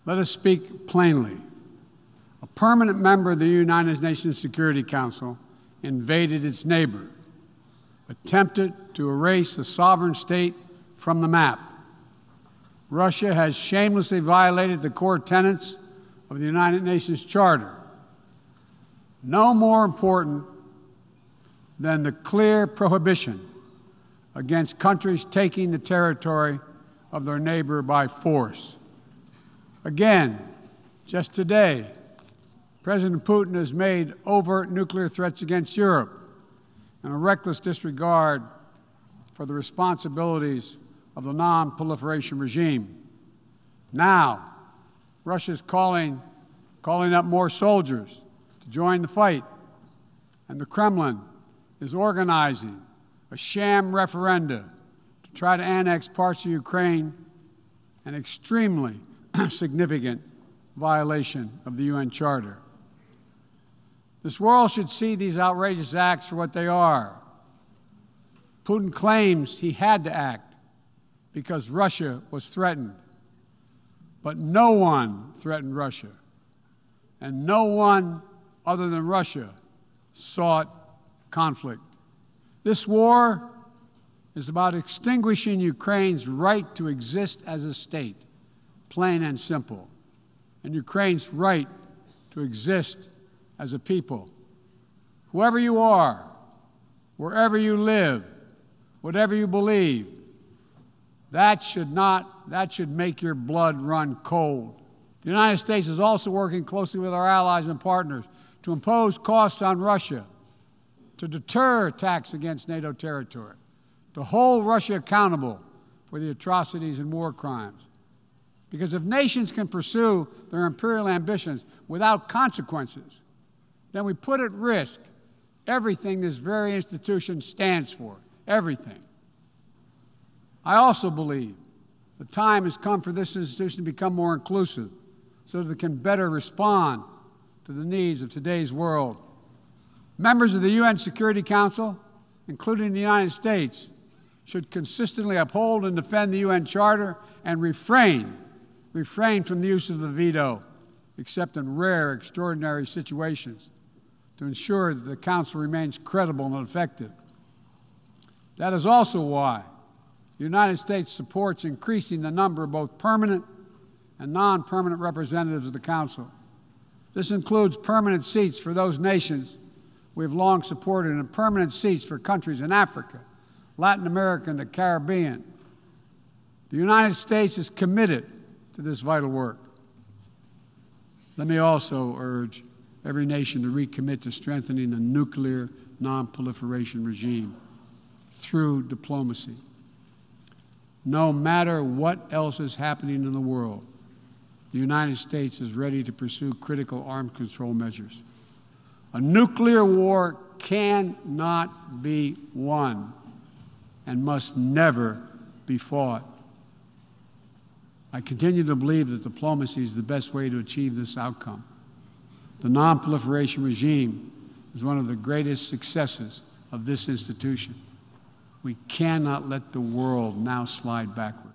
Let us speak plainly. A permanent member of the United Nations Security Council invaded its neighbor, attempted to erase a sovereign state from the map. Russia has shamelessly violated the core tenets of the United Nations Charter. No more important than the clear prohibition against countries taking the territory of their neighbor by force. Again, just today, President Putin has made overt nuclear threats against Europe and a reckless disregard for the responsibilities of the non-proliferation regime. Now, Russia's calling up more soldiers to join the fight, and the Kremlin is organizing a sham referenda to try to annex parts of Ukraine, an extremely significant violation of the UN Charter. This world should see these outrageous acts for what they are. Putin claims he had to act because Russia was threatened. But no one threatened Russia, and no one other than Russia sought conflict. This war is about extinguishing Ukraine's right to exist as a state, plain and simple, and Ukraine's right to exist as a people. Whoever you are, wherever you live, whatever you believe, that should make your blood run cold. The United States is also working closely with our allies and partners to impose costs on Russia, to deter attacks against NATO territory, to hold Russia accountable for the atrocities and war crimes. Because if nations can pursue their imperial ambitions without consequences, then we put at risk everything this very institution stands for, everything. I also believe the time has come for this institution to become more inclusive so that it can better respond to the needs of today's world. Members of the UN Security Council, including the United States, should consistently uphold and defend the UN Charter and refrain from the use of the veto, except in rare, extraordinary situations, to ensure that the Council remains credible and effective. That is also why the United States supports increasing the number of both permanent and non-permanent representatives of the Council. This includes permanent seats for those nations we have long supported and permanent seats for countries in Africa, Latin America, and the Caribbean. The United States is committed to this vital work. Let me also urge every nation to recommit to strengthening the nuclear non-proliferation regime through diplomacy. No matter what else is happening in the world, the United States is ready to pursue critical arms control measures. A nuclear war cannot be won and must never be fought. I continue to believe that diplomacy is the best way to achieve this outcome. The non-proliferation regime is one of the greatest successes of this institution. We cannot let the world now slide backward.